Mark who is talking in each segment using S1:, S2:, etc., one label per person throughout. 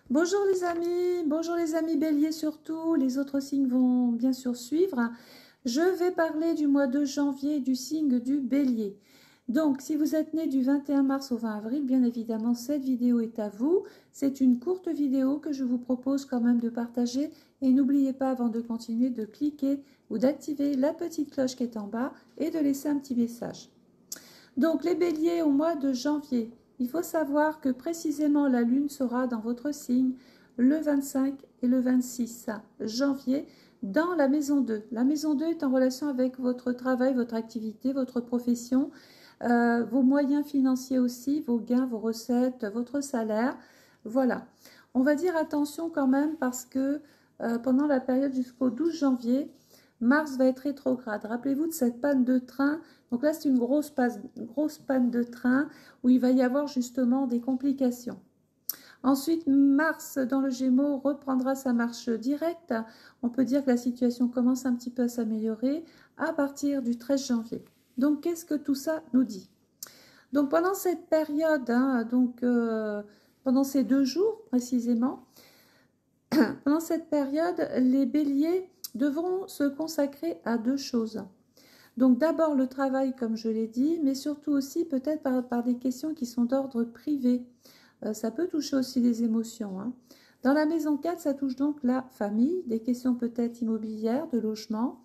S1: Bonjour les amis béliers surtout, les autres signes vont bien sûr suivre. Je vais parler du mois de janvier du signe du bélier. Donc si vous êtes né du 21 mars au 20 avril, bien évidemment cette vidéo est à vous. C'est une courte vidéo que je vous propose quand même de partager et n'oubliez pas avant de continuer de cliquer ou d'activer la petite cloche qui est en bas et de laisser un petit message. Donc les béliers au mois de janvier. Il faut savoir que précisément la lune sera dans votre signe le 25 et le 26 janvier dans la maison 2. La maison 2 est en relation avec votre travail, votre activité, votre profession, vos moyens financiers aussi, vos gains, vos recettes, votre salaire. Voilà. On va dire attention quand même parce que pendant la période jusqu'au 12 janvier, Mars va être rétrograde. Rappelez-vous de cette panne de train. Donc là, c'est une grosse panne de train où il va y avoir justement des complications. Ensuite, Mars dans le Gémeaux reprendra sa marche directe. On peut dire que la situation commence un petit peu à s'améliorer à partir du 13 janvier. Donc, qu'est-ce que tout ça nous dit? Donc, pendant cette période, pendant ces 2 jours précisément, pendant cette période, les béliers devront se consacrer à 2 choses. Donc d'abord le travail, comme je l'ai dit, mais surtout aussi peut-être par des questions qui sont d'ordre privé. Ça peut toucher aussi les émotions, hein. Dans la maison 4, ça touche donc la famille, des questions peut-être immobilières, de logement,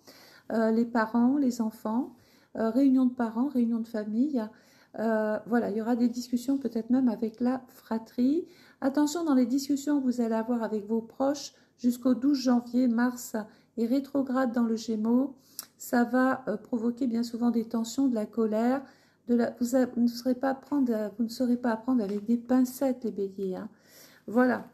S1: les parents, les enfants, réunion de parents, réunion de famille. Voilà, il y aura des discussions peut-être même avec la fratrie. Attention, dans les discussions que vous allez avoir avec vos proches jusqu'au 12 janvier, Mars est rétrograde dans le Gémeaux. Ça va provoquer bien souvent des tensions, de la colère. Vous ne saurez pas apprendre avec des pincettes, les béliers, hein. Voilà.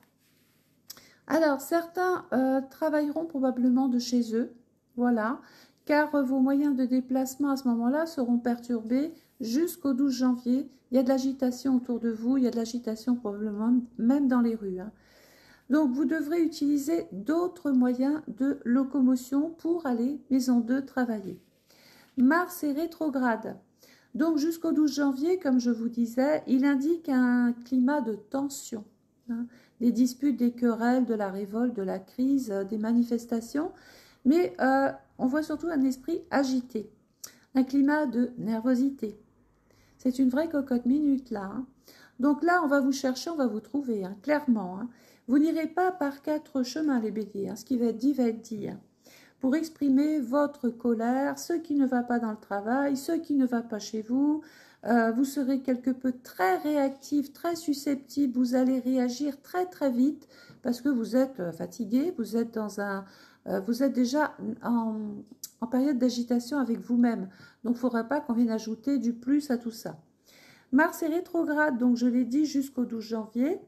S1: Alors, certains travailleront probablement de chez eux. Voilà. Car vos moyens de déplacement à ce moment-là seront perturbés jusqu'au 12 janvier. Il y a de l'agitation autour de vous, il y a de l'agitation probablement même dans les rues, hein. Donc, vous devrez utiliser d'autres moyens de locomotion pour aller, maison 2, travailler. Mars est rétrograde. Donc, jusqu'au 12 janvier, comme je vous disais, il indique un climat de tension, hein, des disputes, des querelles, de la révolte, de la crise, des manifestations. Mais on voit surtout un esprit agité, un climat de nervosité. C'est une vraie cocotte minute, là, hein. Donc là, on va vous chercher, on va vous trouver, hein, clairement, hein. Vous n'irez pas par 4 chemins, les béliers, hein. Ce qui va être dit va être dit, hein, pour exprimer votre colère, ce qui ne va pas dans le travail, ce qui ne va pas chez vous. Vous serez quelque peu très réactif, très susceptible, vous allez réagir très très vite parce que vous êtes fatigué, vous êtes déjà en période d'agitation avec vous-même. Donc il ne faudra pas qu'on vienne ajouter du plus à tout ça. Mars est rétrograde, donc je l'ai dit, jusqu'au 12 janvier.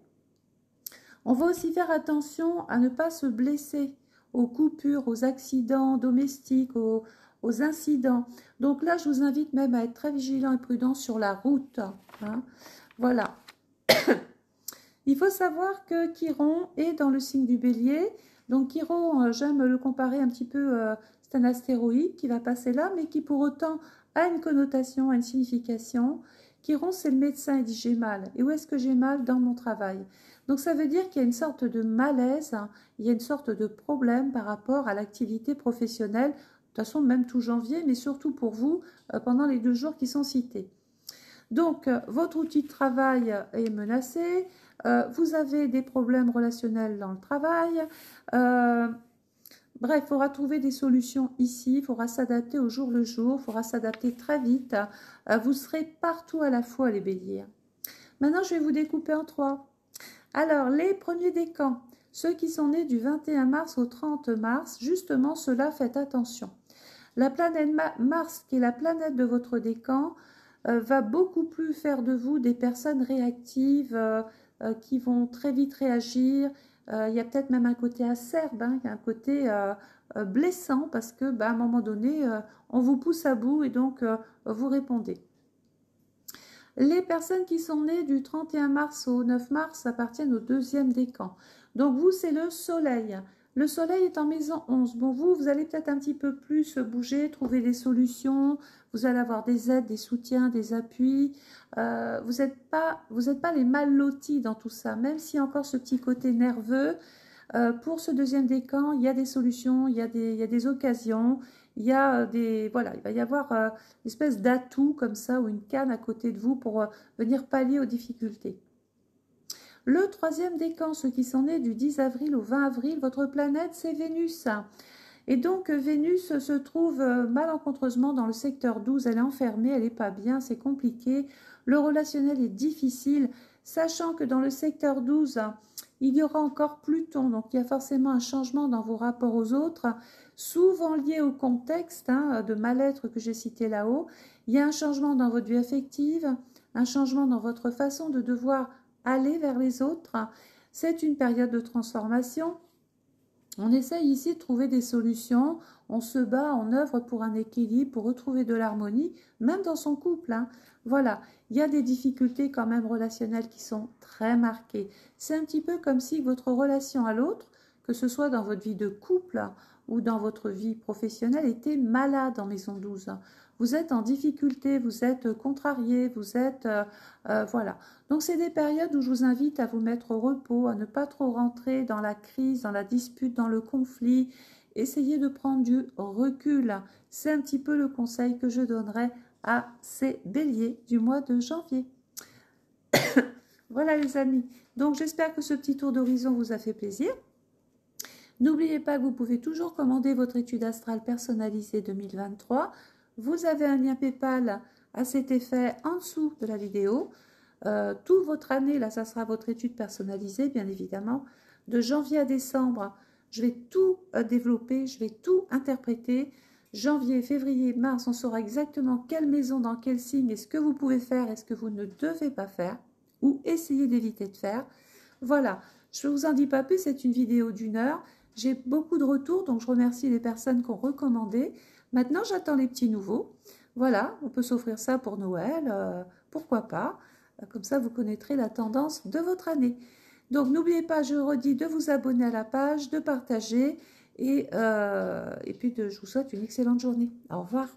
S1: On va aussi faire attention à ne pas se blesser aux coupures, aux accidents domestiques, aux incidents. Donc là, je vous invite même à être très vigilant et prudent sur la route, hein. Voilà. Il faut savoir que Chiron est dans le signe du bélier. Donc Chiron, j'aime le comparer un petit peu, c'est un astéroïde qui va passer là, mais qui pour autant a une connotation, a une signification. Chiron, c'est le médecin, il dit j'ai mal. Et où est-ce que j'ai mal? Dans mon travail. Donc ça veut dire qu'il y a une sorte de malaise, hein, il y a une sorte de problème par rapport à l'activité professionnelle, de toute façon même tout janvier, mais surtout pour vous, pendant les 2 jours qui sont cités. Donc, votre outil de travail est menacé, vous avez des problèmes relationnels dans le travail, bref, il faudra trouver des solutions ici, il faudra s'adapter au jour le jour, il faudra s'adapter très vite, vous serez partout à la fois les béliers. Maintenant, je vais vous découper en 3. Alors, les premiers décans, ceux qui sont nés du 21 mars au 30 mars, justement, ceux-là, faites attention. La planète Mars, qui est la planète de votre décan, va beaucoup plus faire de vous des personnes réactives qui vont très vite réagir. Il y a peut-être même un côté acerbe, hein, un côté blessant parce que, à un moment donné, on vous pousse à bout et donc vous répondez. Les personnes qui sont nées du 31 mars au 9 mars appartiennent au 2e décan. Donc vous, c'est le soleil. Le soleil est en maison 11. Bon, vous allez peut-être un petit peu plus bouger, trouver des solutions. Vous allez avoir des aides, des soutiens, des appuis. Vous n'êtes pas les mal lotis dans tout ça, même s'il y a encore ce petit côté nerveux. Pour ce deuxième décan, il y a des solutions, il y a des occasions, il y a voilà, il va y avoir une espèce d'atout comme ça ou une canne à côté de vous pour venir pallier aux difficultés. Le troisième décan, ceux qui sont nés du 10 avril au 20 avril, votre planète c'est Vénus. Et donc Vénus se trouve malencontreusement dans le secteur 12, elle est enfermée, elle n'est pas bien, c'est compliqué, le relationnel est difficile, sachant que dans le secteur 12, il y aura encore Pluton, donc il y a forcément un changement dans vos rapports aux autres, souvent lié au contexte de mal-être que j'ai cité là-haut. Il y a un changement dans votre vie affective, un changement dans votre façon de devoir aller vers les autres. C'est une période de transformation. On essaye ici de trouver des solutions, on se bat, on œuvre pour un équilibre, pour retrouver de l'harmonie, même dans son couple. Voilà, il y a des difficultés quand même relationnelles qui sont très marquées. C'est un petit peu comme si votre relation à l'autre, que ce soit dans votre vie de couple ou dans votre vie professionnelle, était malade en maison 12. Vous êtes en difficulté, vous êtes contrarié, vous êtes... voilà. Donc, c'est des périodes où je vous invite à vous mettre au repos, à ne pas trop rentrer dans la crise, dans la dispute, dans le conflit. Essayez de prendre du recul. C'est un petit peu le conseil que je donnerai à ces béliers du mois de janvier. Voilà les amis. Donc, j'espère que ce petit tour d'horizon vous a fait plaisir. N'oubliez pas que vous pouvez toujours commander votre étude astrale personnalisée 2023. Vous avez un lien PayPal à cet effet en dessous de la vidéo. Toute votre année, là, ça sera votre étude personnalisée, bien évidemment. De janvier à décembre, je vais tout développer, je vais tout interpréter. Janvier, février, mars, on saura exactement quelle maison, dans quel signe, est-ce que vous pouvez faire, est-ce que vous ne devez pas faire, ou essayer d'éviter de faire. Voilà, je ne vous en dis pas plus, c'est une vidéo d'1 heure. J'ai beaucoup de retours, donc je remercie les personnes qui ont recommandé. Maintenant, j'attends les petits nouveaux. Voilà, on peut s'offrir ça pour Noël, pourquoi pas. Comme ça, vous connaîtrez la tendance de votre année. Donc, n'oubliez pas, je redis, de vous abonner à la page, de partager. Et puis, je vous souhaite une excellente journée. Au revoir.